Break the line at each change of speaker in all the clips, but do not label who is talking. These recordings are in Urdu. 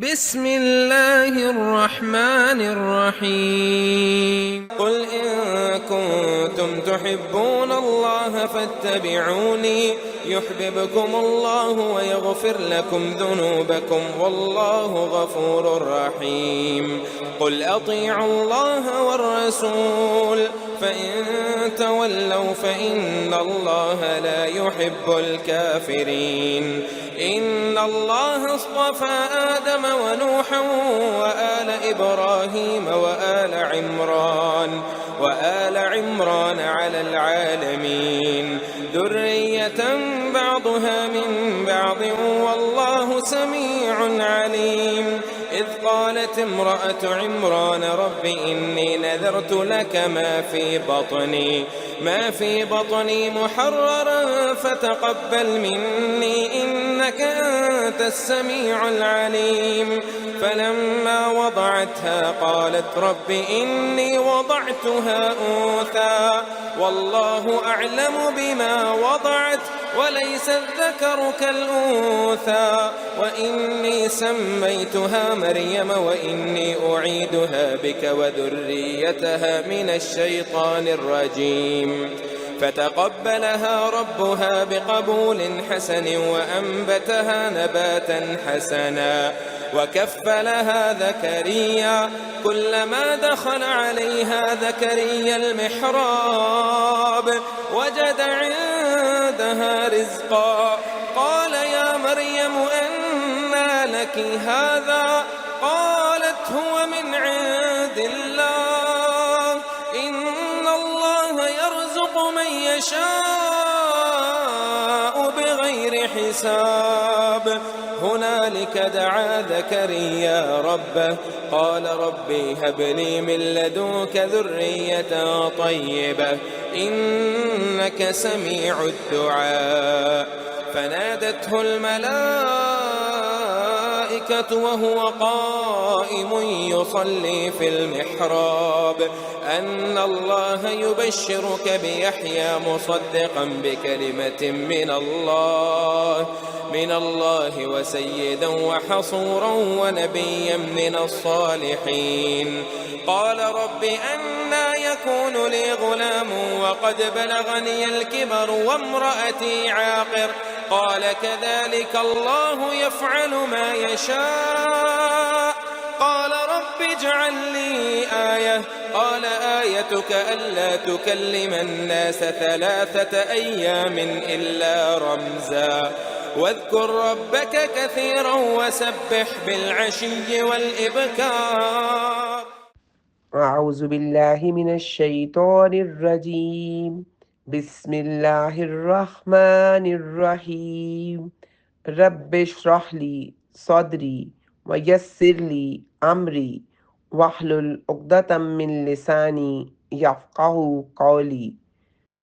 بسم الله الرحمن الرحيم قل إن كنتم تحبون الله فاتبعوني يحببكم الله ويغفر لكم ذنوبكم والله غفور رحيم قل أطيعوا الله والرسول فإن تولوا فإن الله لا يحب الكافرين إن الله اصطفى آدم ونوحا وآل إبراهيم وآل عمران على العالمين ذرية بعضها من بعض والله سميع عليم إذ قالت امرأة عمران رب إني نذرت لك ما في بطني محررا فتقبل مني إنك أنت السميع العليم فلما وضعتها قالت رب إني وضعتها أنثى والله أعلم بما وضعت وليس الذكر كالأنثى وإني سميتها مريم وإني أعيدها بك وذريتها من الشيطان الرجيم فتقبلها ربها بقبول حسن وأنبتها نباتا حسنا وكفلها زكريا كلما دخل عليها زكريا المحراب وجد عندها رزقا قال يا مريم أنى لك هذا قالت هو من عند الله إن الله يرزق من يشاء بغير حساب هنالك دعا زكريا ربه قال ربي هب لي من لدنك ذرية طيبة إنك سميع الدعاء فنادته الملائكة وهو قائم يصلي في المحراب أن الله يبشرك بيحيى مصدقا بكلمة من الله وسيدا وحصورا ونبيا من الصالحين قال رب أنى يكون لي غلام وقد بلغني الكبر وامرأتي عاقر قال كذلك الله يفعل ما يشاء قال رب اجعل لي آية قال آيتك ألا تكلم الناس 3 أيام إلا رمزا واذكر ربك كثيرا وسبح بالعشي والإبكار
أعوذ بالله من الشيطان الرجيم بسم الله الرحمن الرحيم رب اشرح لي صدري ويسر لي أمري واحلل عقدة من لساني يفقهوا قولي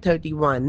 31।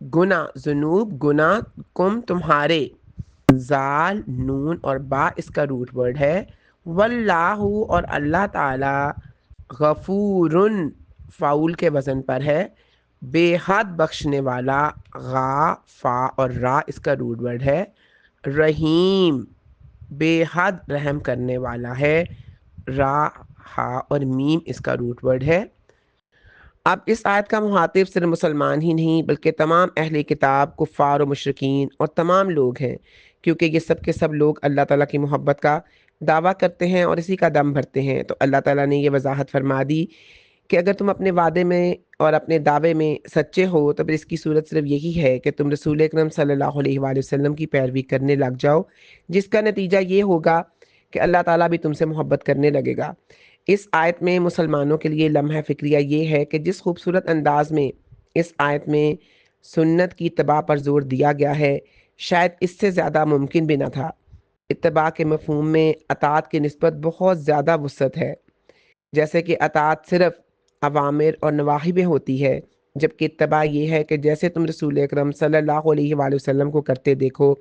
گناہ ذنوب گناہ کم تمہارے، زال نون اور با اس کا روٹ ورڈ ہے، واللہ اور اللہ تعالی، غفورن فاول کے وزن پر ہے، بے حد بخشنے والا، غا فا اور را اس کا روٹ ورڈ ہے، رحیم بے حد رحم کرنے والا ہے، را ہا اور میم اس کا روٹ ورڈ ہے۔ اب اس آیت کا مخاطب صرف مسلمان ہی نہیں بلکہ تمام اہل کتاب، کفار و مشرکین اور تمام لوگ ہیں، کیونکہ یہ سب کے سب لوگ اللہ تعالیٰ کی محبت کا دعویٰ کرتے ہیں اور اسی کا دم بھرتے ہیں۔ تو اللہ تعالیٰ نے یہ وضاحت فرما دی کہ اگر تم اپنے وعدے میں اور اپنے دعوے میں سچے ہو تو پھر اس کی صورت صرف یہی ہے کہ تم رسول اکرم صلی اللہ علیہ وآلہ وسلم کی پیروی کرنے لگ جاؤ، جس کا نتیجہ یہ ہوگا کہ اللہ تعالیٰ بھی تم سے محبت کرنے لگے گا۔ اس آیت میں مسلمانوں کے لیے لمحہ فکریہ یہ ہے کہ جس خوبصورت انداز میں اس آیت میں سنت کی اتباع پر زور دیا گیا ہے، شاید اس سے زیادہ ممکن بھی نہ تھا۔ اتباع کے مفہوم میں اطاعت کی نسبت بہت زیادہ وسعت ہے، جیسے کہ اطاعت صرف اوامر اور نواہی میں ہوتی ہے، جبکہ اتباع یہ ہے کہ جیسے تم رسول اکرم صلی اللہ علیہ وآلہ وسلم کو کرتے دیکھو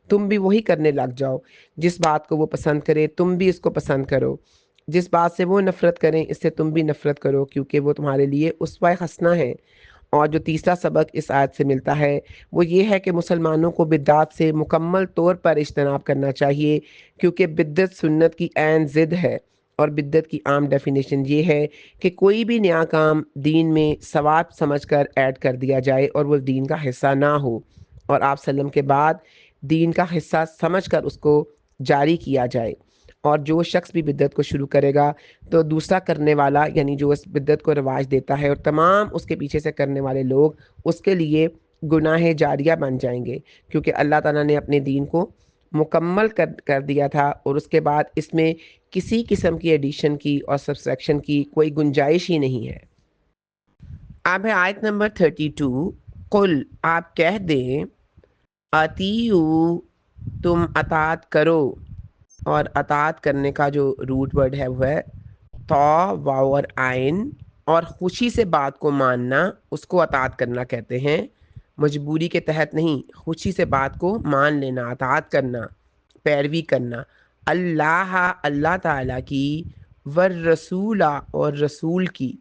تم بھی وہی کرنے لگ جاؤ، جس بات کو وہ پسند کرے تم بھی اس کو پسند کرو، جس بات سے وہ نفرت کریں اس سے تم بھی نفرت کرو، کیونکہ وہ تمہارے لیے اسوہ حسنہ ہے۔ اور جو تیسرا سبق اس آیت سے ملتا ہے وہ یہ ہے کہ مسلمانوں کو بدعات سے مکمل طور پر اجتناب کرنا چاہیے، کیونکہ بدعت سنت کی عین ضد ہے، اور بدعت کی عام ڈیفینیشن یہ ہے کہ کوئی بھی نیا کام دین میں ثواب سمجھ کر ایڈ کر دیا جائے اور وہ دین کا حصہ نہ ہو، اور آپ سلم کے بعد دین کا حصہ سمجھ کر اس کو جاری کیا جائے۔ اور جو شخص بھی بدعت کو شروع کرے گا تو دوسرا کرنے والا یعنی جو اس بدعت کو رواج دیتا ہے اور تمام اس کے پیچھے سے کرنے والے لوگ اس کے لیے گناہ جاریہ بن جائیں گے، کیونکہ اللہ تعالیٰ نے اپنے دین کو مکمل کر دیا تھا اور اس کے بعد اس میں کسی قسم کی ایڈیشن کی اور سبسٹریکشن کی کوئی گنجائش ہی نہیں ہے۔ اب ہے آیت نمبر 32، قل آپ کہہ دیں، اطیعو تم اطاعت کرو، اور اطاعت کرنے کا جو روٹ ورڈ ہے وہ ہے تا واو اور آئن، اور خوشی سے بات کو ماننا اس کو اطاعت کرنا کہتے ہیں، مجبوری کے تحت نہیں، خوشی سے بات کو مان لینا، اطاعت کرنا، پیروی کرنا، اللہ اللہ تعالیٰ کی، والرسول اور رسول کی،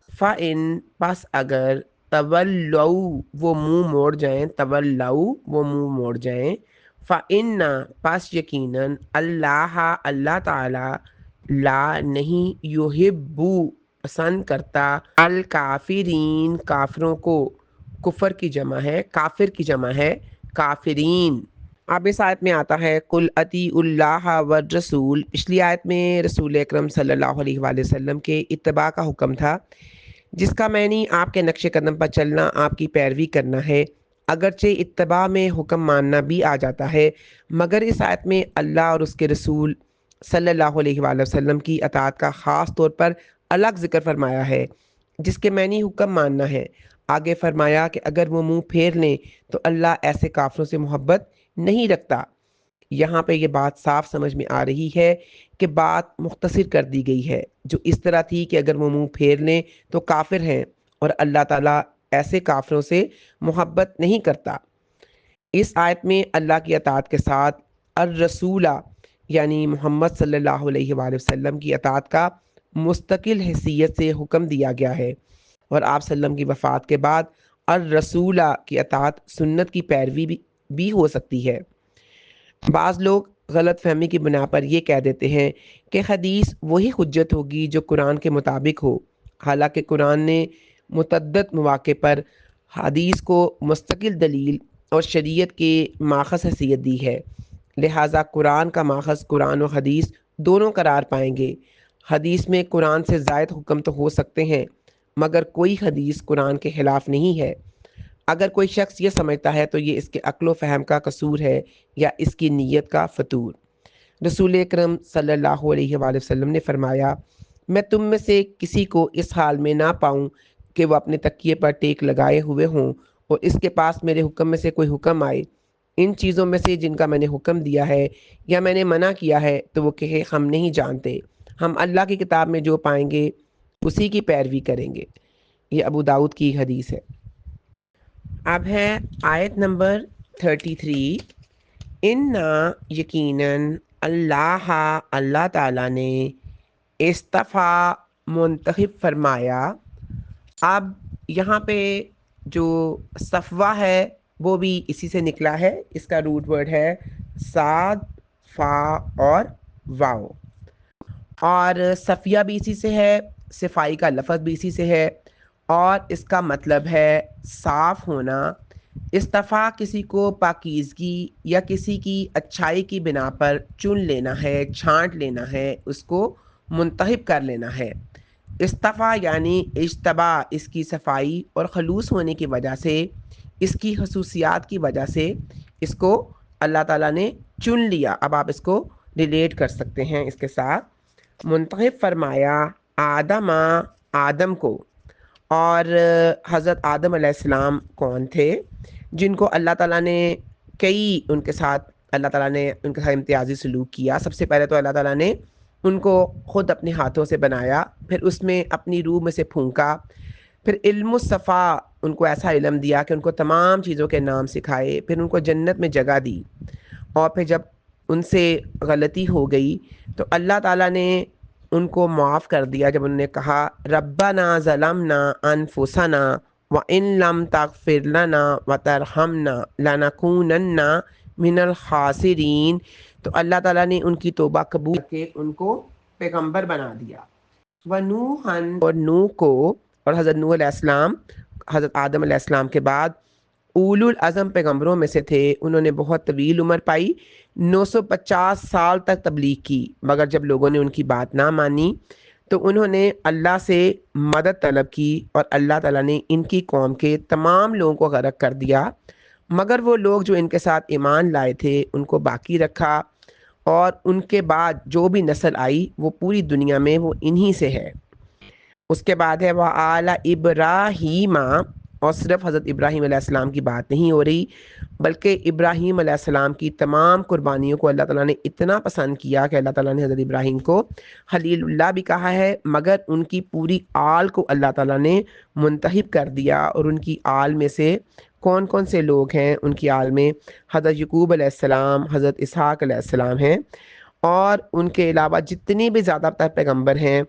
فَإِن پس اگر، تولوا وہ منہ موڑ جائیں، تولوا وہ منہ موڑ جائیں، فَإِنَّ پس یقیناً اللہ اللہ تعالیٰ لا نہیں، یحب پسند کرتا، الکافرین کافروں کو، کفر کی جمع ہے، کافر کی جمع ہے کافرین۔ اب اس آیت میں آتا ہے قل اطیعوا اللہ والرسول، پچھلی آیت میں رسول اکرم صلی اللہ علیہ وآلہ وسلم کے اتباع کا حکم تھا، جس کا معنی آپ کے نقش قدم پر چلنا، آپ کی پیروی کرنا ہے۔ اگرچہ اتباع میں حکم ماننا بھی آ جاتا ہے، مگر اس آیت میں اللہ اور اس کے رسول صلی اللہ علیہ وآلہ وسلم کی اطاعت کا خاص طور پر الگ ذکر فرمایا ہے، جس کے معنی حکم ماننا ہے۔ آگے فرمایا کہ اگر وہ منہ پھیر لیں تو اللہ ایسے کافروں سے محبت نہیں رکھتا۔ یہاں پہ یہ بات صاف سمجھ میں آ رہی ہے کہ بات مختصر کر دی گئی ہے، جو اس طرح تھی کہ اگر وہ منہ پھیر لیں تو کافر ہیں، اور اللہ تعالیٰ ایسے کافروں سے محبت نہیں کرتا۔ اس آیت میں اللہ کی اطاعت کے ساتھ الرسول یعنی محمد صلی اللہ علیہ وآلہ وسلم کی اطاعت کا مستقل حیثیت سے حکم دیا گیا ہے، اور آپ صلی اللہ علیہ وسلم کی وفات کے بعد الرسول کی اطاعت سنت کی پیروی بھی ہو سکتی ہے۔ بعض لوگ غلط فہمی کی بنا پر یہ کہہ دیتے ہیں کہ حدیث وہی حجت ہوگی جو قرآن کے مطابق ہو، حالانکہ قرآن نے متعدد مواقع پر حدیث کو مستقل دلیل اور شریعت کے ماخذ حیثیت دی ہے، لہٰذا قرآن کا ماخذ قرآن و حدیث دونوں قرار پائیں گے۔ حدیث میں قرآن سے زائد حکم تو ہو سکتے ہیں، مگر کوئی حدیث قرآن کے خلاف نہیں ہے۔ اگر کوئی شخص یہ سمجھتا ہے تو یہ اس کے عقل و فہم کا قصور ہے یا اس کی نیت کا فتور۔ رسول اکرم صلی اللہ علیہ وآلہ وسلم نے فرمایا، میں تم میں سے کسی کو اس حال میں نہ پاؤں کہ وہ اپنے تکیے پر ٹیک لگائے ہوئے ہوں اور اس کے پاس میرے حکم میں سے کوئی حکم آئے، ان چیزوں میں سے جن کا میں نے حکم دیا ہے یا میں نے منع کیا ہے، تو وہ کہے ہم نہیں جانتے، ہم اللہ کی کتاب میں جو پائیں گے اسی کی پیروی کریں گے۔ یہ ابو داؤد کی حدیث ہے۔ اب ہے آیت نمبر 33۔ انا یقیناً اللہ اللہ تعالیٰ نے استفا منتخب فرمایا۔ اب یہاں پہ جو صفوہ ہے وہ بھی اسی سے نکلا ہے، اس کا روٹ ورڈ ہے صاد فا اور واو، اور صفیہ بھی اسی سے ہے، صفائی کا لفظ بھی اسی سے ہے، اور اس کا مطلب ہے صاف ہونا۔ استفا کسی کو پاکیزگی یا کسی کی اچھائی کی بنا پر چن لینا ہے، چھانٹ لینا ہے، اس کو منتخب کر لینا ہے۔ استفا یعنی اجتبا، اس کی صفائی اور خلوص ہونے کی وجہ سے، اس کی خصوصیات کی وجہ سے اس کو اللہ تعالیٰ نے چن لیا۔ اب آپ اس کو ریلیٹ کر سکتے ہیں اس کے ساتھ۔ منتخب فرمایا آدم کو۔ اور حضرت آدم علیہ السلام کون تھے؟ جن کو اللہ تعالیٰ نے ان کے ساتھ اللہ تعالیٰ نے ان کے ساتھ امتیازی سلوک کیا۔ سب سے پہلے تو اللہ تعالیٰ نے ان کو خود اپنے ہاتھوں سے بنایا، پھر اس میں اپنی روح میں سے پھونکا، پھر علم الصفا، ان کو ایسا علم دیا کہ ان کو تمام چیزوں کے نام سکھائے، پھر ان کو جنت میں جگہ دی، اور پھر جب ان سے غلطی ہو گئی تو اللہ تعالیٰ نے ان کو معاف کر دیا، جب انہوں نے کہا ربنا ظلمنا انفسنا وان لم تغفر لنا وترحمنا لنکونن من الخاسرین، تو اللہ تعالیٰ نے ان کی توبہ قبول کے ان کو پیغمبر بنا دیا۔ ونوحن، اور نوح کو، اور حضرت نوح علیہ السلام حضرت آدم علیہ السلام کے بعد اولو العزم پیغمبروں میں سے تھے۔ انہوں نے بہت طویل عمر پائی، 950 سال تک تبلیغ کی، مگر جب لوگوں نے ان کی بات نہ مانی تو انہوں نے اللہ سے مدد طلب کی، اور اللہ تعالیٰ نے ان کی قوم کے تمام لوگوں کو غرق کر دیا، مگر وہ لوگ جو ان کے ساتھ ایمان لائے تھے ان کو باقی رکھا، اور ان کے بعد جو بھی نسل آئی وہ پوری دنیا میں وہ انہی سے ہے۔ اس کے بعد ہے وَآلَ ابراہیم، اور صرف حضرت ابراہیم علیہ السلام کی بات نہیں ہو رہی، بلکہ ابراہیم علیہ السلام کی تمام قربانیوں کو اللہ تعالیٰ نے اتنا پسند کیا کہ اللہ تعالیٰ نے حضرت ابراہیم کو خلیل اللہ بھی کہا ہے، مگر ان کی پوری آل کو اللہ تعالیٰ نے منتخب کر دیا۔ اور ان کی آل میں سے کون کون سے لوگ ہیں؟ ان کی آل میں حضرت یعقوب علیہ السلام، حضرت اسحاق علیہ السلام ہیں، اور ان کے علاوہ جتنی بھی زیادہ تر پیغمبر ہیں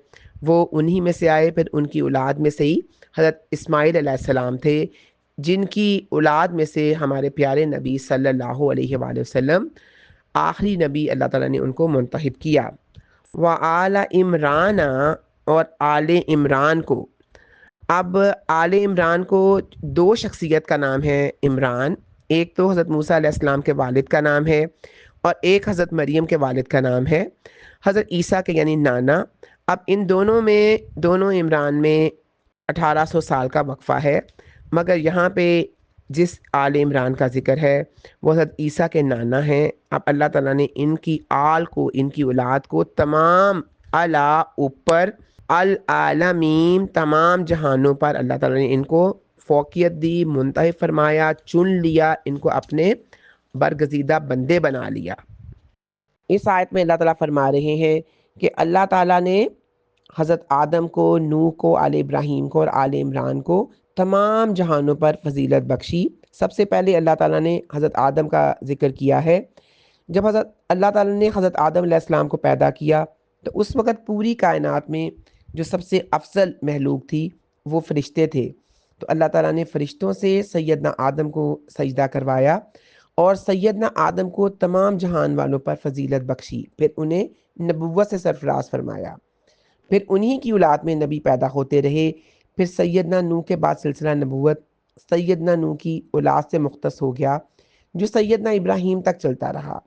وہ انہی میں سے آئے۔ پھر ان کی اولاد میں سے ہی حضرت اسماعیل علیہ السلام تھے، جن کی اولاد میں سے ہمارے پیارے نبی صلی اللہ علیہ وآلہ وسلم آخری نبی اللہ تعالیٰ نے ان کو منتخب کیا۔ وآل عمران، اور آل عمران کو۔ اب آل عمران کو دو شخصیت کا نام ہے عمران، ایک تو حضرت موسیٰ علیہ السلام کے والد کا نام ہے، اور ایک حضرت مریم کے والد کا نام ہے حضرت عیسیٰ کے یعنی نانا۔ اب ان دونوں عمران میں 1800 سال کا وقفہ ہے، مگر یہاں پہ جس آل عمران کا ذکر ہے وہ حضرت عیسیٰ کے نانا ہیں۔ اب اللہ تعالیٰ نے ان کی آل کو، ان کی اولاد کو تمام اوپر العالمین، تمام جہانوں پر اللہ تعالیٰ نے ان کو فوقیت دی، منتخب فرمایا، چن لیا، ان کو اپنے برگزیدہ بندے بنا لیا۔ اس آیت میں اللہ تعالیٰ فرما رہے ہیں کہ اللہ تعالیٰ نے حضرت آدم کو، نوح کو، آل ابراہیم کو اور آل عمران کو تمام جہانوں پر فضیلت بخشی۔ سب سے پہلے اللہ تعالیٰ نے حضرت آدم کا ذکر کیا ہے۔ جب اللہ تعالیٰ نے حضرت آدم علیہ السلام کو پیدا کیا تو اس وقت پوری کائنات میں جو سب سے افضل مخلوق تھی وہ فرشتے تھے، تو اللہ تعالیٰ نے فرشتوں سے سیدنا آدم کو سجدہ کروایا، اور سیدنا آدم کو تمام جہان والوں پر فضیلت بخشی، پھر انہیں نبوت سے سرفراز فرمایا، پھر انہی کی اولاد میں نبی پیدا ہوتے رہے، پھر سیدنا نوح کے بعد سلسلہ نبوت سیدنا نوح کی اولاد سے مختص ہو گیا، جو سیدنا ابراہیم تک چلتا رہا،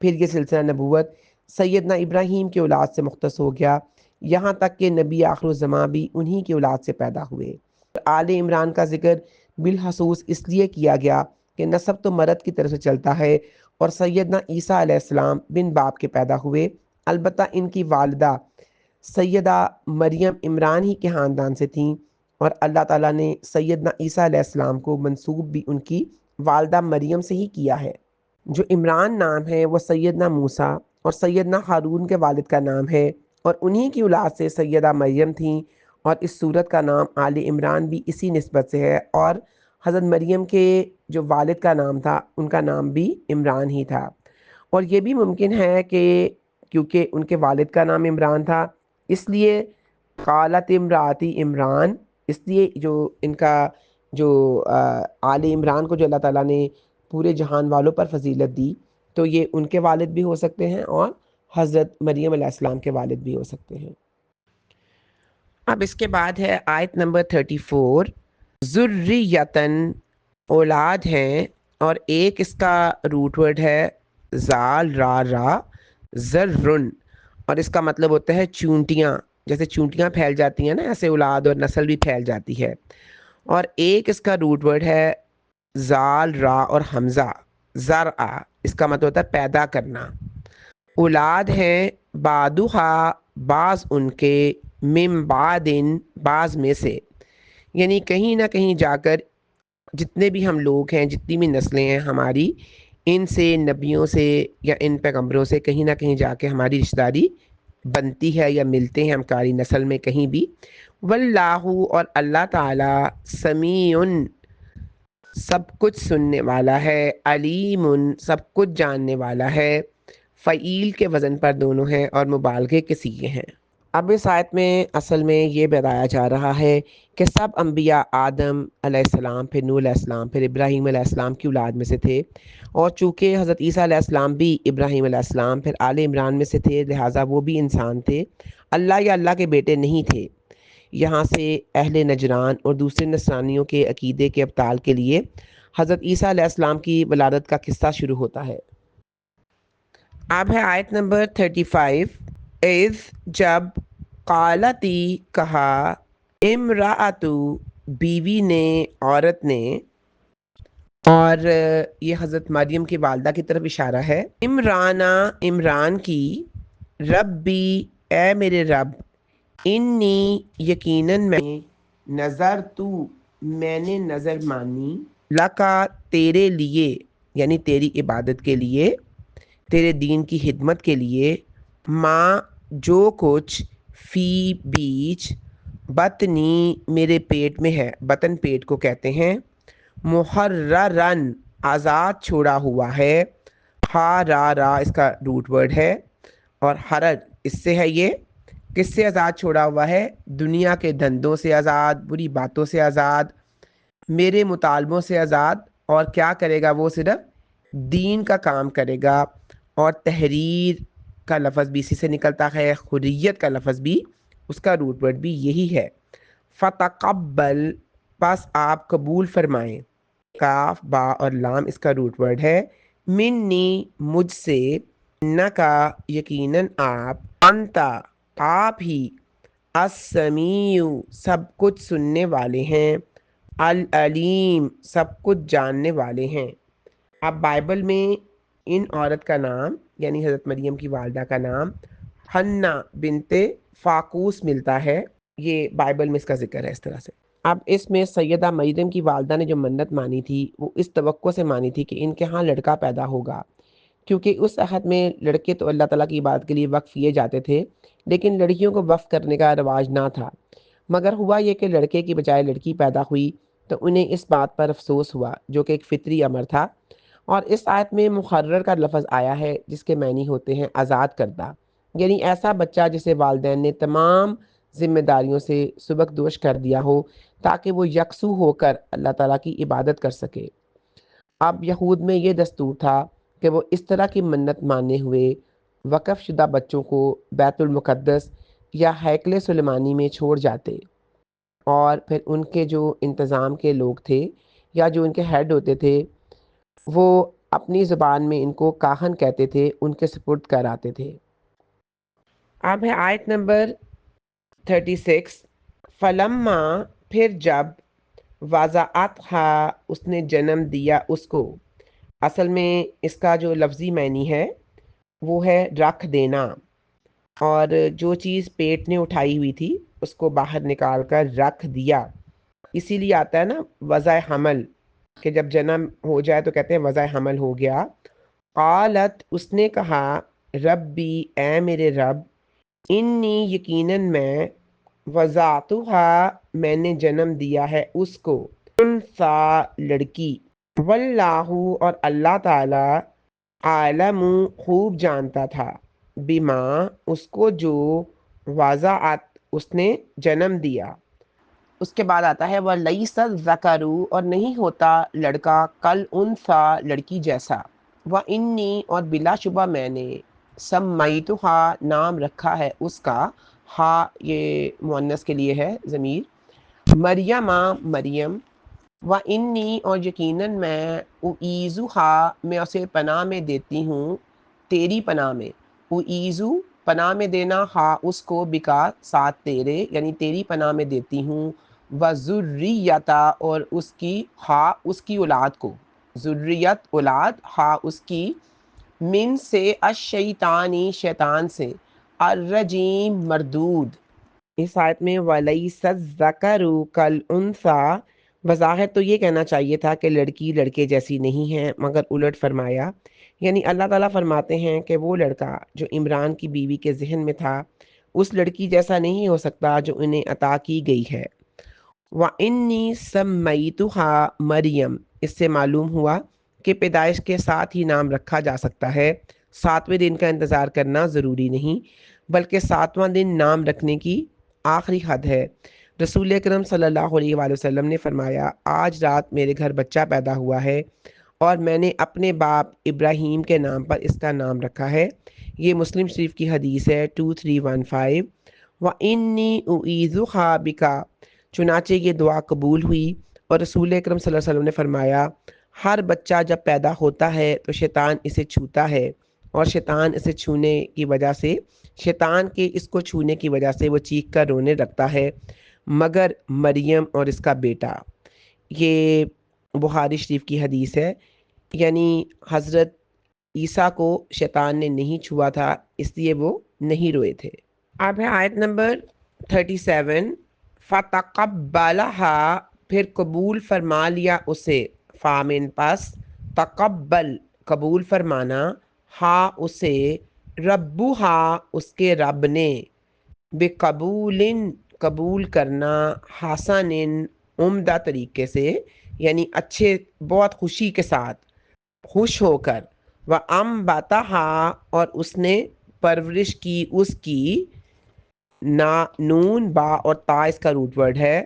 پھر یہ سلسلہ نبوت سیدنا ابراہیم کی اولاد سے مختص ہو گیا، یہاں تک کہ نبی آخر الزماں بھی انہی کی اولاد سے پیدا ہوئے۔ آل عمران کا ذکر بالخصوص اس لیے کیا گیا کہ نسب تو مرد کی طرف سے چلتا ہے، اور سیدنا عیسیٰ علیہ السلام بن باپ کے پیدا ہوئے، البتہ ان کی والدہ سیدہ مریم عمران ہی کے خاندان سے تھیں، اور اللہ تعالیٰ نے سیدنا عیسیٰ علیہ السلام کو منسوب بھی ان کی والدہ مریم سے ہی کیا ہے۔ جو عمران نام ہے وہ سیدنا موسیٰ اور سیدنا ہارون کے والد کا نام ہے، اور انہی کی اولاد سے سیدہ مریم تھیں، اور اس سورت کا نام آل عمران بھی اسی نسبت سے ہے، اور حضرت مریم کے جو والد کا نام تھا ان کا نام بھی عمران ہی تھا، اور یہ بھی ممکن ہے کہ کیونکہ ان کے والد کا نام عمران تھا اس لیے قالت امراتی عمران، اس لیے جو ان کا جو آل عمران کو جو اللہ تعالیٰ نے پورے جہان والوں پر فضیلت دی، تو یہ ان کے والد بھی ہو سکتے ہیں اور حضرت مریم علیہ السلام کے والد بھی ہو سکتے ہیں۔ اب اس کے بعد ہے آیت نمبر 34، ذریتن اولاد ہیں، اور ایک اس کا روٹ ورڈ ہے زال را را ذرن، اور اس کا مطلب ہوتا ہے چونٹیاں، جیسے چونٹیاں پھیل جاتی ہیں نا ایسے اولاد اور نسل بھی پھیل جاتی ہے، اور ایک اس کا روٹ ورڈ ہے زال را اور حمزہ زرع، اس کا مطلب ہوتا ہے پیدا کرنا۔ اولاد ہیں بادوہا بعض ان کے، من بعدن بعض میں سے، یعنی کہیں نہ کہیں جا کر جتنے بھی ہم لوگ ہیں، جتنی بھی نسلیں ہیں ہماری، ان سے نبیوں سے یا ان پیغمبروں سے کہیں نہ کہیں جا کے ہماری رشتہ داری بنتی ہے یا ملتے ہیں ہماری نسل میں کہیں بھی۔ واللہ اور اللہ تعالی سمیع سب کچھ سننے والا ہے، علیم سب کچھ جاننے والا ہے، فعیل کے وزن پر دونوں ہیں اور مبالغے کے صیغے ہیں۔ اب اس آیت میں اصل میں یہ بتایا جا رہا ہے کہ سب انبیاء آدم علیہ السلام، پھر نوح علیہ السلام، پھر ابراہیم علیہ السلام کی اولاد میں سے تھے، اور چونکہ حضرت عیسیٰ علیہ السلام بھی ابراہیم علیہ السلام پھر آل عمران میں سے تھے، لہٰذا وہ بھی انسان تھے، اللہ یا اللہ کے بیٹے نہیں تھے۔ یہاں سے اہل نجران اور دوسرے نصرانیوں کے عقیدے کے ابطال کے لیے حضرت عیسیٰ علیہ السلام کی ولادت کا قصہ شروع ہوتا ہے۔ اب ہے آیت نمبر 35، اذ جب، قالتی کہا، امرأتو بیوی نے، عورت نے، اور یہ حضرت مریم کی والدہ کی طرف اشارہ ہے، عمرانہ عمران کی، ربی اے میرے رب، انی یقیناً میں، نظر تو میں نے نظر مانی، لکا تیرے لیے یعنی تیری عبادت کے لیے، تیرے دین کی خدمت کے لیے، ماں جو کچھ، فی بیچ، بطنی میرے پیٹ میں ہے، بطن پیٹ کو کہتے ہیں، محررن آزاد چھوڑا ہوا ہے، ہا را را اس کا روٹ ورڈ ہے، اور حرج اس سے ہے، یہ کس سے آزاد چھوڑا ہوا ہے؟ دنیا کے دھندوں سے آزاد، بری باتوں سے آزاد، میرے مطالبوں سے آزاد، اور کیا کرے گا وہ؟ صرف دین کا کام کرے گا، اور تحریر کا لفظ بھی اسی سے نکلتا ہے، حریت کا لفظ بھی اس کا روٹ ورڈ بھی یہی ہے۔ فتقبل پس آپ قبول فرمائیں، کاف با اور لام اس کا روٹ ورڈ ہے، منی مجھ سے، انکا یقیناً آپ، انتا آپ ہی، السمیع سب کچھ سننے والے ہیں، العلیم سب کچھ جاننے والے ہیں۔ اب بائبل میں ان عورت کا نام یعنی حضرت مریم کی والدہ کا نام حنا بنت فاقوس ملتا ہے، یہ بائبل میں اس کا ذکر ہے اس طرح سے۔ اب اس میں سیدہ مریم کی والدہ نے جو منت مانی تھی وہ اس توقع سے مانی تھی کہ ان کے ہاں لڑکا پیدا ہوگا، کیونکہ اس عہد میں لڑکے تو اللہ تعالیٰ کی عبادت کے لیے وقف کیے جاتے تھے، لیکن لڑکیوں کو وقف کرنے کا رواج نہ تھا، مگر ہوا یہ کہ لڑکے کی بجائے لڑکی پیدا ہوئی تو انہیں اس بات پر افسوس ہوا، جو کہ ایک فطری امر تھا، اور اس آیت میں مقرر کا لفظ آیا ہے جس کے معنی ہوتے ہیں آزاد کردہ، یعنی ایسا بچہ جسے والدین نے تمام ذمہ داریوں سے سبکدوش کر دیا ہو تاکہ وہ یکسو ہو کر اللہ تعالیٰ کی عبادت کر سکے۔ اب یہود میں یہ دستور تھا کہ وہ اس طرح کی منت ماننے ہوئے وقف شدہ بچوں کو بیت المقدس یا ہیکل سلیمانی میں چھوڑ جاتے، اور پھر ان کے جو انتظام کے لوگ تھے یا جو ان کے ہیڈ ہوتے تھے وہ اپنی زبان میں ان کو کاہن کہتے تھے، ان کے سپرد کراتے تھے۔ اب ہے آیت نمبر 36، فلما پھر جب، وضعتھا اس نے جنم دیا اس کو، اصل میں اس کا جو لفظی معنی ہے وہ ہے رکھ دینا، اور جو چیز پیٹ نے اٹھائی ہوئی تھی اس کو باہر نکال کر رکھ دیا، اسی لیے آتا ہے نا وضع حمل، کہ جب جنم ہو جائے تو کہتے ہیں وضع حمل ہو گیا۔ قالت اس نے کہا، ربی اے میرے رب، انی یقیناً میں، وضعتھا میں نے جنم دیا ہے اس کو، انثا لڑکی، واللہ اور اللہ تعالی عالم خوب جانتا تھا، بما اس کو جو وضعت اس نے جنم دیا۔ اس کے بعد آتا ہے وَلَيْسَ الذَّكَرُ اور نہیں ہوتا لڑکا کل انثا لڑکی جیسا، وَإِنِّي اور بلا شبہ میں نے سمیتھا نام رکھا ہے اس کا، ہا یہ مؤنث کے لیے ہے ضمیر، مریم مریم، وَإِنِّي اور یقیناً میں اُعِیذُہا میں اسے پناہ میں دیتی ہوں تیری پناہ میں، اُعِیذُ پناہ میں دینا، ہا اس کو بکا ساتھ تیرے یعنی تیری پناہ میں دیتی ہوں، وَذُرِّیَّتَا اور اس کی، ہا اس کی اولاد کو، ذریت اولاد، ہا اس کی، من سے الشیطانی شیطان سے، الرجیم مردود۔ اس آیت میں وَلَيْسَ الذَّكَرُ كَالْأُنثَىٰ بظاہر تو یہ کہنا چاہیے تھا کہ لڑکی لڑکے جیسی نہیں ہے، مگر الٹ فرمایا، یعنی اللہ تعالیٰ فرماتے ہیں کہ وہ لڑکا جو عمران کی بیوی کے ذہن میں تھا اس لڑکی جیسا نہیں ہو سکتا جو انہیں عطا کی گئی ہے۔ وَإِنِّي سَمَّيْتُهَا مریم، اس سے معلوم ہوا کہ پیدائش کے ساتھ ہی نام رکھا جا سکتا ہے، 7ویں دن کا انتظار کرنا ضروری نہیں، بلکہ 7واں دن نام رکھنے کی آخری حد ہے۔ رسول اکرم صلی اللہ علیہ وآلہ وسلم نے فرمایا آج رات میرے گھر بچہ پیدا ہوا ہے اور میں نے اپنے باپ ابراہیم کے نام پر اس کا نام رکھا ہے۔ یہ مسلم شریف کی حدیث ہے 2315۔ وَإِنِّي أُعِیذُهَا بِکَ چنانچہ یہ دعا قبول ہوئی اور رسول اکرم صلی اللہ علیہ وسلم نے فرمایا ہر بچہ جب پیدا ہوتا ہے تو شیطان اسے چھوتا ہے اور شیطان اسے چھونے کی وجہ سے، شیطان کے اس کو چھونے کی وجہ سے وہ چیخ کر رونے لگتا ہے مگر مریم اور اس کا بیٹا۔ یہ بخاری شریف کی حدیث ہے، یعنی حضرت عیسیٰ کو شیطان نے نہیں چھوا تھا اس لیے وہ نہیں روئے تھے۔ اب ہے آیت نمبر 37۔ فَتَقَبَّلَهَا پھر قبول فرما لیا اسے، فامن پس، تقبل قبول فرمانا، ہا اسے، ربُّہا اس کے رب نے، بقبول قبول کرنا، حسن عمدہ طریقے سے یعنی اچھے بہت خوشی کے ساتھ، خوش ہو کر، وَأَنبَتَہَا اور اس نے پرورش کی اس کی، نون با اور تا اس کا روٹ ورڈ ہے،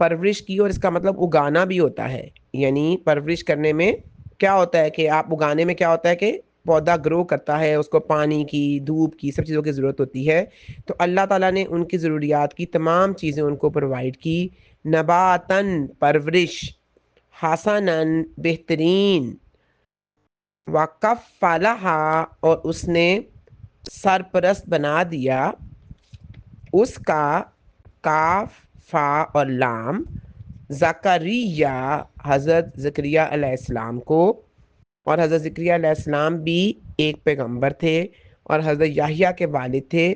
پرورش کی اور اس کا مطلب اگانا بھی ہوتا ہے، یعنی پرورش کرنے میں کیا ہوتا ہے کہ آپ اگانے میں کیا ہوتا ہے کہ پودا گرو کرتا ہے، اس کو پانی کی، دھوپ کی، سب چیزوں کی ضرورت ہوتی ہے، تو اللہ تعالیٰ نے ان کی ضروریات کی تمام چیزیں ان کو پرووائڈ کی، نباتن پرورش، حسنن بہترین، وَكَفَّلَهَا اور اس نے سرپرست بنا دیا اس کا، کاف فا اور لام، زکریہ حضرت زکریہ علیہ السلام کو، اور حضرت زکریہ علیہ السلام بھی ایک پیغمبر تھے اور حضرت یحییٰ کے والد تھے۔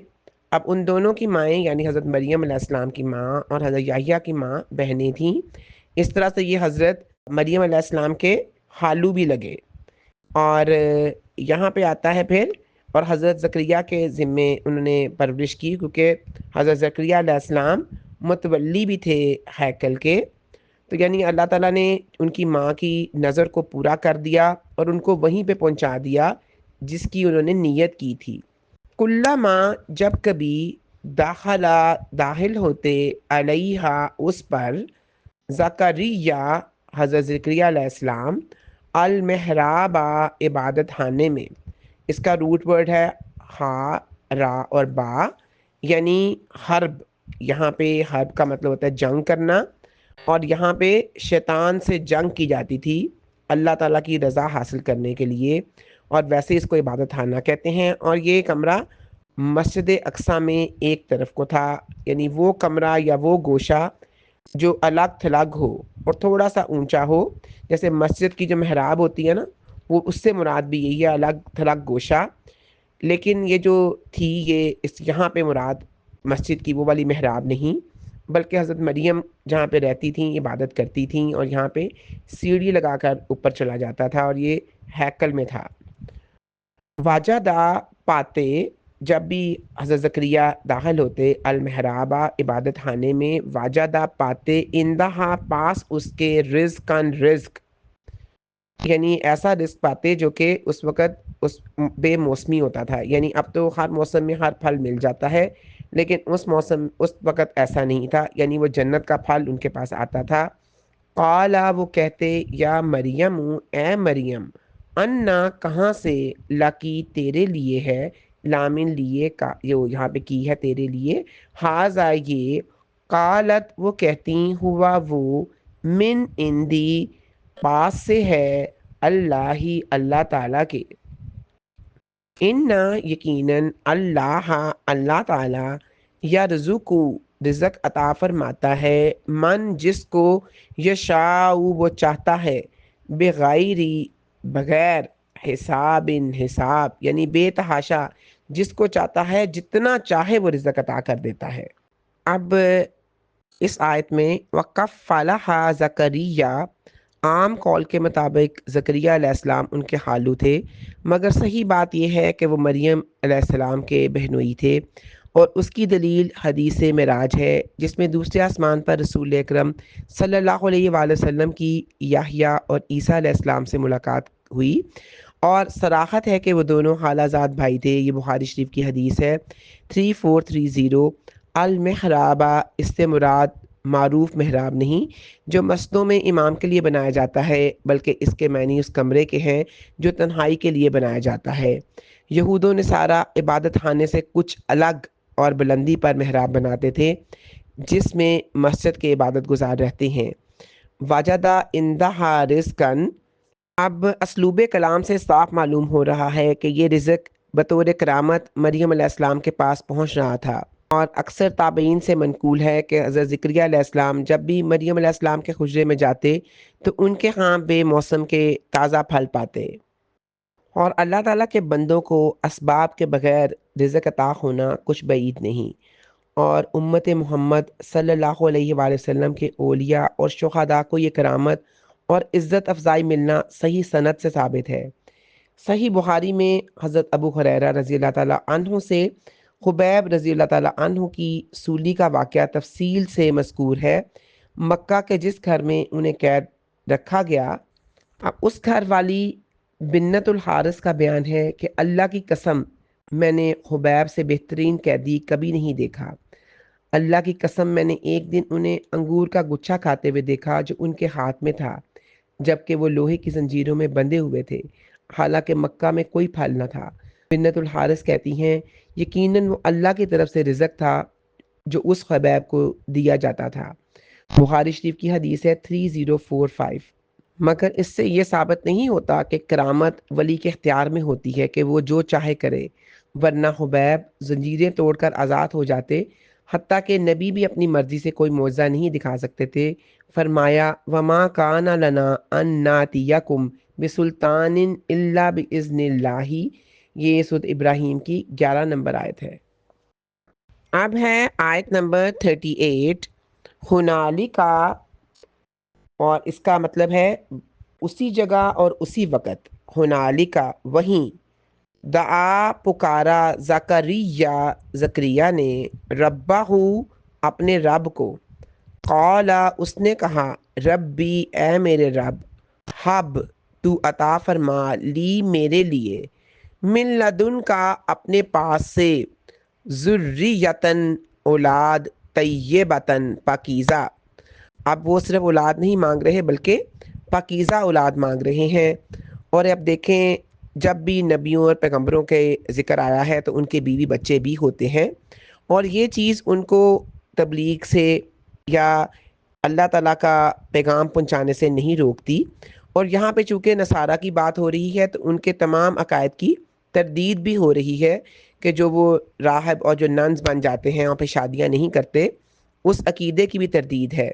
اب ان دونوں کی مائیں یعنی حضرت مریم علیہ السلام کی ماں اور حضرت یحییٰ کی ماں بہنیں تھیں، اس طرح سے یہ حضرت مریم علیہ السلام کے خالو بھی لگے۔ اور یہاں پہ آتا ہے پھر اور حضرت زکریہ کے ذمے انہوں نے پرورش کی، کیونکہ حضرت زکریہ علیہ السلام متولی بھی تھے ہیکل کے، تو یعنی اللہ تعالیٰ نے ان کی ماں کی نظر کو پورا کر دیا اور ان کو وہیں پہ پہنچا دیا جس کی انہوں نے نیت کی تھی۔ کلما جب کبھی داخل ہوتے علیہا اس پر، زکریہ حضرت زکریہ علیہ السلام، المحراب عبادت خانے میں، اس کا روٹ ورڈ ہے ہا را اور با، یعنی حرب، یہاں پہ حرب کا مطلب ہوتا ہے جنگ کرنا، اور یہاں پہ شیطان سے جنگ کی جاتی تھی اللہ تعالیٰ کی رضا حاصل کرنے کے لیے، اور ویسے اس کو عبادت خانہ کہتے ہیں۔ اور یہ کمرہ مسجد اقصیٰ میں ایک طرف کو تھا، یعنی وہ کمرہ یا وہ گوشہ جو الگ تھلگ ہو اور تھوڑا سا اونچا ہو، جیسے مسجد کی جو محراب ہوتی ہے نا، وہ اس سے مراد بھی یہی ہے، الگ تھلگ گوشہ، لیکن یہ جو تھی یہ یہاں پہ مراد مسجد کی وہ والی محراب نہیں، بلکہ حضرت مریم جہاں پہ رہتی تھیں عبادت کرتی تھیں، اور یہاں پہ سیڑھی لگا کر اوپر چلا جاتا تھا، اور یہ ہیکل میں تھا۔ واجدہ پاتے، جب بھی حضرت زکریا داخل ہوتے المحرابہ عبادت خانے میں، واجدہ پاتے اندہا پاس اس کے رزقاً رزق، یعنی ایسا رزق پاتے جو کہ اس وقت اس بے موسمی ہوتا تھا، یعنی اب تو ہر موسم میں ہر پھل مل جاتا ہے، لیکن اس وقت ایسا نہیں تھا، یعنی وہ جنت کا پھل ان کے پاس آتا تھا۔ قالا وہ کہتے یا مریم اے مریم، انا کہاں سے، لکی تیرے لیے ہے، لامن لیے کا یہاں پہ کی ہے تیرے لیے، ہاضا یہ، قالت وہ کہتی ہوا وہ، من اندی پاس سے ہے، اللہ ہی اللہ تعالیٰ کے، انا یقیناً اللہ اللہ تعالیٰ یرزقو رزق عطا فرماتا ہے، من جس کو، یشاء وہ چاہتا ہے، بغیری بغیر، حساب حساب یعنی بے تحاشا، جس کو چاہتا ہے جتنا چاہے وہ رزق عطا کر دیتا ہے۔ اب اس آیت میں وَقَفَّلَہا زکریہ، عام قول کے مطابق زکریہ علیہ السلام ان کے خالو تھے، مگر صحیح بات یہ ہے کہ وہ مریم علیہ السلام کے بہنوئی تھے، اور اس کی دلیل حدیث معراج ہے جس میں دوسرے آسمان پر رسول اکرم صلی اللہ علیہ وآلہ وسلم کی یحییٰ اور عیسیٰ علیہ السلام سے ملاقات ہوئی، اور صراحت ہے کہ وہ دونوں خالہ زاد بھائی تھے۔ یہ بخاری شریف کی حدیث ہے 3430۔ المحرابہ، اس سے مراد معروف محراب نہیں جو مسجدوں میں امام کے لیے بنایا جاتا ہے، بلکہ اس کے معنی اس کمرے کے ہیں جو تنہائی کے لیے بنایا جاتا ہے۔ یہود و نصارہ عبادت خانے سے کچھ الگ اور بلندی پر محراب بناتے تھے جس میں مسجد کے عبادت گزار رہتے ہیں۔ وجدہ اندہا رزقاً، اب اسلوب کلام سے صاف معلوم ہو رہا ہے کہ یہ رزق بطور کرامت مریم علیہ السلام کے پاس پہنچ رہا تھا، اور اکثر تابعین سے منقول ہے کہ حضرت زکریا علیہ السلام جب بھی مریم علیہ السلام کے حجرے میں جاتے تو ان کے ہاں بے موسم کے تازہ پھل پاتے، اور اللہ تعالیٰ کے بندوں کو اسباب کے بغیر رزق عطا ہونا کچھ بعید نہیں، اور امت محمد صلی اللہ علیہ وآلہ وسلم کے اولیاء اور شہداء کو یہ کرامت اور عزت افزائی ملنا صحیح سند سے ثابت ہے۔ صحیح بخاری میں حضرت ابو ہریرہ رضی اللہ تعالیٰ عنہ سے خبیب رضی اللہ تعالیٰ عنہ کی سولی کا واقعہ تفصیل سے مذکور ہے۔ مکہ کے جس گھر میں انہیں قید رکھا گیا، اب اس گھر والی بنت الحارث کا بیان ہے کہ اللہ کی قسم میں نے خبیب سے بہترین قیدی کبھی نہیں دیکھا، اللہ کی قسم میں نے ایک دن انہیں انگور کا گچھا کھاتے ہوئے دیکھا جو ان کے ہاتھ میں تھا، جبکہ وہ لوہے کی زنجیروں میں بندھے ہوئے تھے، حالانکہ مکہ میں کوئی پھل نہ تھا۔ بنت الحارث کہتی ہیں یقیناً وہ اللہ کی طرف سے رزق تھا جو اس خبیب کو دیا جاتا تھا۔ بخاری شریف کی حدیث ہے 3045۔ مگر اس سے یہ ثابت نہیں ہوتا کہ کرامت ولی کے اختیار میں ہوتی ہے کہ وہ جو چاہے کرے، ورنہ خبیب زنجیریں توڑ کر آزاد ہو جاتے، حتیٰ کہ نبی بھی اپنی مرضی سے کوئی معجزہ نہیں دکھا سکتے تھے۔ فرمایا وما کان لنا ان ناتیکم بسلطان الا باذن اللہ، یہ سورۃ ابراہیم کی 11 نمبر آیت ہے۔ اب ہے آیت نمبر 38، ہنالکا، اور اس کا مطلب ہے اسی جگہ اور اسی وقت، ہنالکا وہیں، دعا پکارا زکریہ زکریہ نے، ربہ اپنے رب کو، قالا اس نے کہا، ربی اے میرے رب، حب تو عطا فرما، لی میرے لیے، من لدن کا اپنے پاس سے، ذریتن اولاد، طیبتن پاکیزہ، اب وہ صرف اولاد نہیں مانگ رہے بلکہ پاکیزہ اولاد مانگ رہے ہیں۔ اور اب دیکھیں جب بھی نبیوں اور پیغمبروں کے ذکر آیا ہے تو ان کے بیوی بچے بھی ہوتے ہیں، اور یہ چیز ان کو تبلیغ سے یا اللہ تعالیٰ کا پیغام پہنچانے سے نہیں روکتی، اور یہاں پہ چونکہ نصارہ کی بات ہو رہی ہے تو ان کے تمام عقائد کی تردید بھی ہو رہی ہے کہ جو وہ راہب اور جو ننز بن جاتے ہیں وہاں پہ شادیاں نہیں کرتے، اس عقیدے کی بھی تردید ہے۔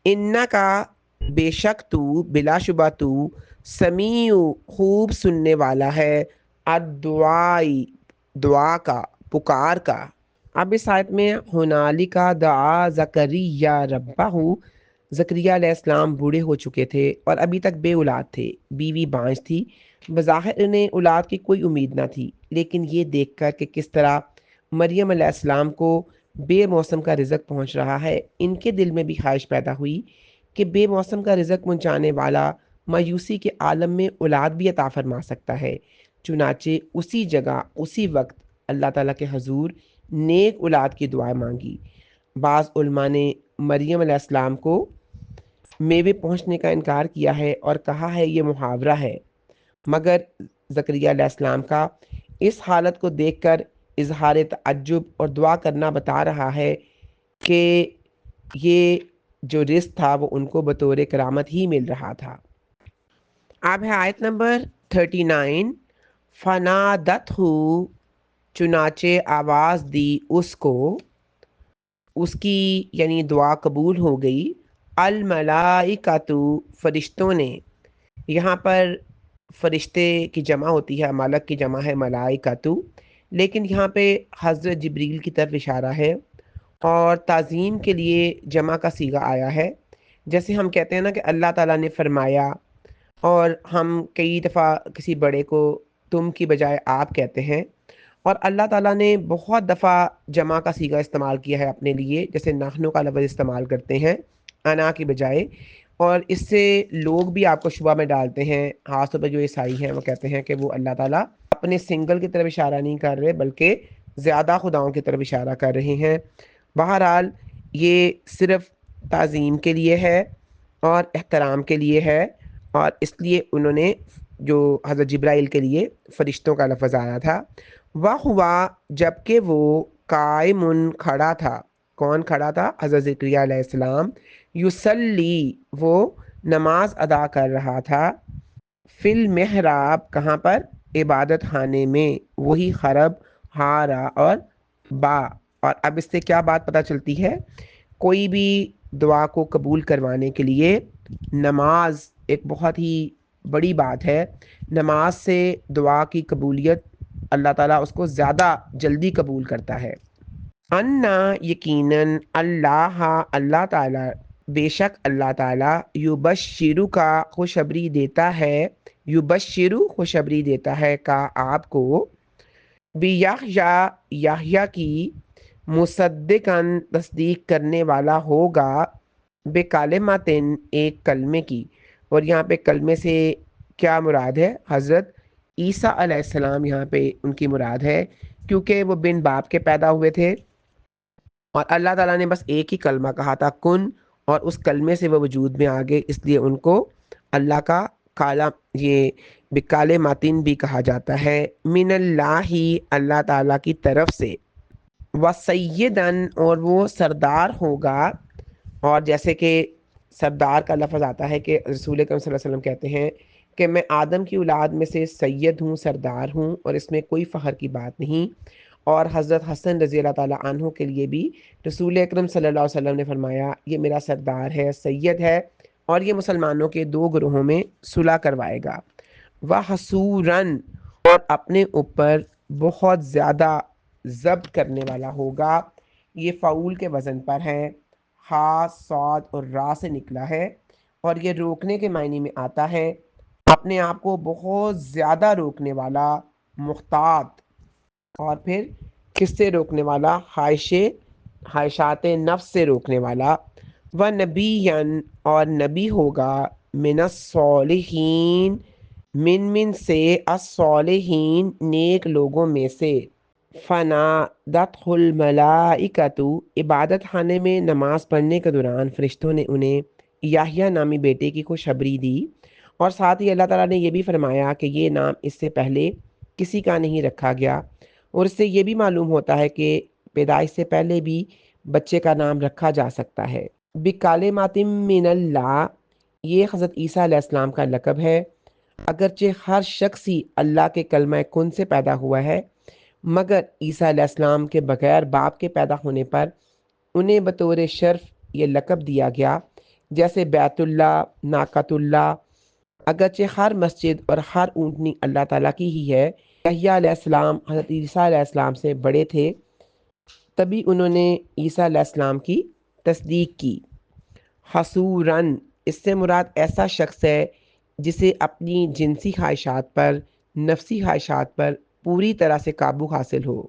انا کا بے شک تو، بلا شبہ تو، سمیع خوب سننے والا ہے، الدعائی دعا کا، پکار کا۔ اب اس آیت میں ہنالکا دعا زکریہ ربہ، زکریہ علیہ السلام بوڑھے ہو چکے تھے اور ابھی تک بے اولاد تھے، بیوی بانجھ تھی، بظاہر انہیں اولاد کی کوئی امید نہ تھی، لیکن یہ دیکھ کر کہ کس طرح مریم علیہ السلام کو بے موسم کا رزق پہنچ رہا ہے، ان کے دل میں بھی خواہش پیدا ہوئی کہ بے موسم کا رزق پہنچانے والا مایوسی کے عالم میں اولاد بھی عطا فرما سکتا ہے۔ چنانچہ اسی جگہ اسی وقت اللہ تعالیٰ کے حضور نیک اولاد کی دعائیں مانگی۔ بعض علماء نے مریم علیہ السلام کو میوے پہنچنے کا انکار کیا ہے اور کہا ہے یہ محاورہ ہے، مگر زکریا علیہ السلام کا اس حالت کو دیکھ کر اظہار تعجب اور دعا کرنا بتا رہا ہے کہ یہ جو رزق تھا وہ ان کو بطور کرامت ہی مل رہا تھا۔ اب ہے آیت نمبر 39۔ فنادت ہو، چنانچہ آواز دی اس کو، اس کی یعنی دعا قبول ہو گئی، الملائکۃ، فرشتوں نے۔ یہاں پر فرشتے کی جمع ہوتی ہے، ملک کی جمع ہے ملائکۃ، لیکن یہاں پہ حضرت جبریل کی طرف اشارہ ہے اور تعظیم کے لیے جمع کا صیغہ آیا ہے۔ جیسے ہم کہتے ہیں نا کہ اللہ تعالیٰ نے فرمایا، اور ہم کئی دفعہ کسی بڑے کو تم کی بجائے آپ کہتے ہیں، اور اللہ تعالیٰ نے بہت دفعہ جمع کا صیغہ استعمال کیا ہے اپنے لیے، جیسے نحنو کا لفظ استعمال کرتے ہیں انا کی بجائے، اور اس سے لوگ بھی آپ کو شبہ میں ڈالتے ہیں، خاص طور پہ جو عیسائی ہیں وہ کہتے ہیں کہ وہ اللہ تعالیٰ اپنے سنگل کی طرف اشارہ نہیں کر رہے بلکہ زیادہ خداؤں کی طرف اشارہ کر رہے ہیں۔ بہرحال یہ صرف تعظیم کے لیے ہے اور احترام کے لیے ہے، اور اس لیے انہوں نے جو حضرت جبرائیل کے لیے فرشتوں کا لفظ آیا تھا۔ وَهُوَ، جبکہ وہ قائمٌ، کھڑا تھا۔ کون کھڑا تھا؟ حضرت زکریا علیہ السلام۔ یصلی، وہ نماز ادا کر رہا تھا۔ فی المحراب، کہاں پر؟ عبادت خانے میں، وہی خرب، ہارا اور با۔ اور اب اس سے کیا بات پتہ چلتی ہے؟ کوئی بھی دعا کو قبول کروانے کے لیے نماز ایک بہت ہی بڑی بات ہے۔ نماز سے دعا کی قبولیت اللہ تعالیٰ اس کو زیادہ جلدی قبول کرتا ہے۔ انا، یقیناً، اللہ تعالیٰ، بے شک اللہ تعالیٰ، یبشرو کا، خوشخبری دیتا ہے، یبشرو، خوشخبری دیتا ہے کا آپ کو، بیحییٰ، یحییٰ کی، مصدقاً، تصدیق کرنے والا ہوگا، بکلمتٍ، ایک کلمے کی۔ اور یہاں پہ کلمے سے کیا مراد ہے؟ حضرت عیسیٰ علیہ السلام یہاں پہ ان کی مراد ہے، کیونکہ وہ بن باپ کے پیدا ہوئے تھے اور اللہ تعالیٰ نے بس ایک ہی کلمہ کہا تھا کن، اور اس کلمے سے وہ وجود میں آ گئے، اس لیے ان کو اللہ کا کالم، یہ بکلمتٍ بھی کہا جاتا ہے، من اللہ، اللہ تعالیٰ کی طرف سے، وسیداً، اور وہ سردار ہوگا۔ اور جیسے کہ سردار کا لفظ آتا ہے کہ رسول اکرم صلی اللہ علیہ وسلم کہتے ہیں کہ میں آدم کی اولاد میں سے سید ہوں، سردار ہوں، اور اس میں کوئی فخر کی بات نہیں۔ اور حضرت حسن رضی اللہ تعالیٰ عنہ کے لیے بھی رسول اکرم صلی اللہ علیہ وسلم نے فرمایا یہ میرا سردار ہے، سید ہے، اور یہ مسلمانوں کے دو گروہوں میں صلح کروائے گا۔ وحصوراً، اور اپنے اوپر بہت زیادہ ضبط کرنے والا ہوگا۔ یہ فعول کے وزن پر ہے، ہا، صاد اور را سے نکلا ہے، اور یہ روکنے کے معنی میں آتا ہے، اپنے آپ کو بہت زیادہ روکنے والا، محتاط، اور پھر کس سے روکنے والا؟ خواہشات نفس سے روکنے والا۔ وَنَبِيًّا، اور نبی ہوگا، من الصالحین، من سے، الصالحین، نیک لوگوں میں سے۔ فنادتہ الملائکۃ، عبادت خانے میں نماز پڑھنے کے دوران فرشتوں نے انہیں یحییٰ نامی بیٹے کی خوشخبری دی، اور ساتھ ہی اللہ تعالیٰ نے یہ بھی فرمایا کہ یہ نام اس سے پہلے کسی کا نہیں رکھا گیا، اور اس سے یہ بھی معلوم ہوتا ہے کہ پیدائش سے پہلے بھی بچے کا نام رکھا جا سکتا ہے۔ بکلمات من اللہ، یہ حضرت عیسیٰ علیہ السلام کا لقب ہے، اگرچہ ہر شخص ہی اللہ کے کلمہ کن سے پیدا ہوا ہے، مگر عیسیٰ علیہ السلام کے بغیر باپ کے پیدا ہونے پر انہیں بطور شرف یہ لقب دیا گیا، جیسے بیت اللہ، ناقۃ اللہ۔ اگرچہ ہر مسجد اور ہر اونٹنی اللہ تعالیٰ کی ہی ہے، یحییٰ علیہ السلام حضرت عیسیٰ علیہ السلام سے بڑے تھے، تبھی انہوں نے عیسیٰ علیہ السلام کی تصدیق کی۔ حصوراً، اس سے مراد ایسا شخص ہے جسے اپنی جنسی خواہشات پر، نفسی خواہشات پر پوری طرح سے قابو حاصل ہو۔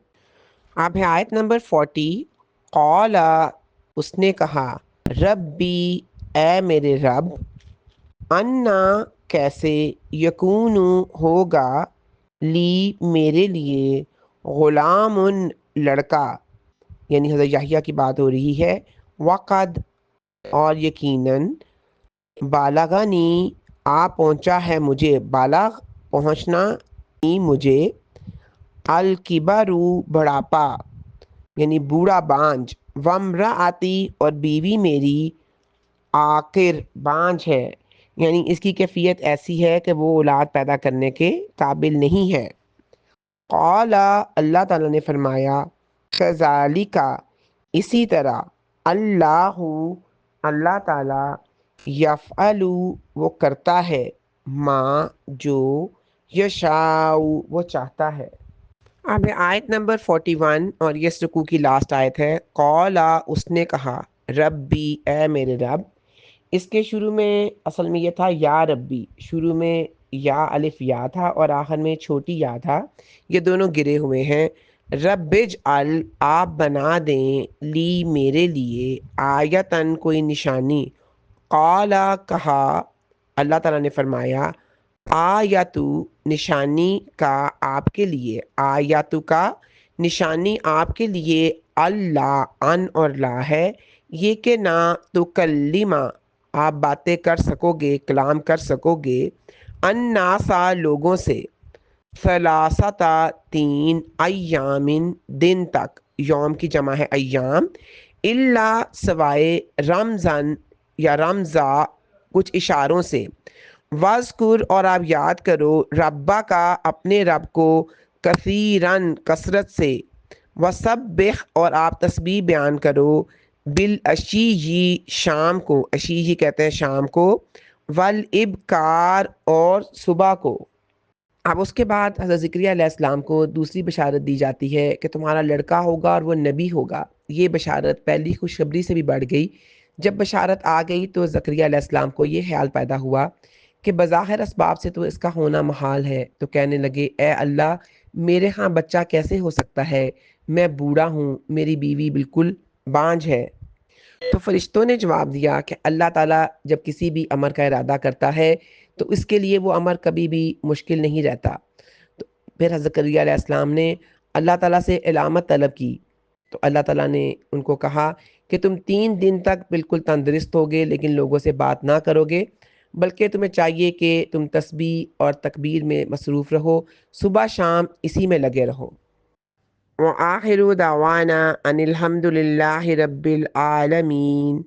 اب ہے آیت نمبر 40۔ قالا، اس نے کہا، ربی، اے میرے رب، انا، کیسے، یکون، ہوگا، لی، میرے لیے، غلام، لڑکا، یعنی حضرت یحییٰ کی بات ہو رہی ہے، وقد، اور یقیناً، بالغنی، آ پہنچا ہے مجھے، بالغ، پہنچنا، مجھے، الکبرو، بڑھاپا، یعنی بوڑھا بانجھ، وامرأتی، اور بیوی میری، آخر، بانجھ ہے، یعنی اس کی کیفیت ایسی ہے کہ وہ اولاد پیدا کرنے کے قابل نہیں ہے۔ قال، اللہ تعالیٰ نے فرمایا، کذالک، اسی طرح، اللہ، اللہ تعالیٰ، یفعل، وہ کرتا ہے، ما، جو، یشاء، وہ چاہتا ہے۔ اب آیت نمبر 41 اور یہ اس رکوع کی لاسٹ آیت ہے۔ قالا، اس نے کہا، ربی، اے میرے رب۔ اس کے شروع میں اصل میں یہ تھا یا ربی، شروع میں یا الف یا تھا اور آخر میں چھوٹی یا تھا، یہ دونوں گرے ہوئے ہیں۔ رب اجعل، آپ بنا دیں، لی، میرے لیے، آیتن، کوئی نشانی، قالا، کہا، اللہ تعالیٰ نے فرمایا، آیاتو، نشانی کا آپ کے لیے، آیاتو کا، نشانی آپ کے لیے، اللہ، ان اور لا ہے، یہ کہ نہ تو کلیمہ، آپ باتیں کر سکو گے، کلام کر سکو گے، الناسا، لوگوں سے، ثلاثتا، 3 ایامن، دن تک، یوم کی جمع ہے ایام، اللہ، سوائے، رمضان یا رمضا، کچھ اشاروں سے، وذکر، اور آپ یاد کرو، ربا کا، اپنے رب کو، کثیرن، کثرت سے، وسبح، اور آپ تسبیح بیان کرو، بالعشی، شام کو، عشی کہتے ہیں شام کو، والابکار، اور صبح کو۔ اب اس کے بعد حضرت زکریا علیہ السلام کو دوسری بشارت دی جاتی ہے کہ تمہارا لڑکا ہوگا اور وہ نبی ہوگا۔ یہ بشارت پہلی خوشخبری سے بھی بڑھ گئی۔ جب بشارت آ گئی تو زکریا علیہ السلام کو یہ خیال پیدا ہوا کہ بظاہر اسباب سے تو اس کا ہونا محال ہے، تو کہنے لگے، اے اللہ، میرے ہاں بچہ کیسے ہو سکتا ہے؟ میں بوڑھا ہوں، میری بیوی بالکل بانجھ ہے۔ تو فرشتوں نے جواب دیا کہ اللہ تعالیٰ جب کسی بھی امر کا ارادہ کرتا ہے تو اس کے لیے وہ امر کبھی بھی مشکل نہیں رہتا۔ تو پھر حضرت زکریا علیہ السلام نے اللہ تعالیٰ سے علامت طلب کی، تو اللہ تعالیٰ نے ان کو کہا کہ تم 3 دن تک بالکل تندرست ہوگے، لیکن لوگوں سے بات نہ کرو گے، بلکہ تمہیں چاہیے کہ تم تسبیح اور تکبیر میں مصروف رہو، صبح شام اسی میں لگے رہو۔ وآخر دعوانا ان الحمد للہ رب العالمین۔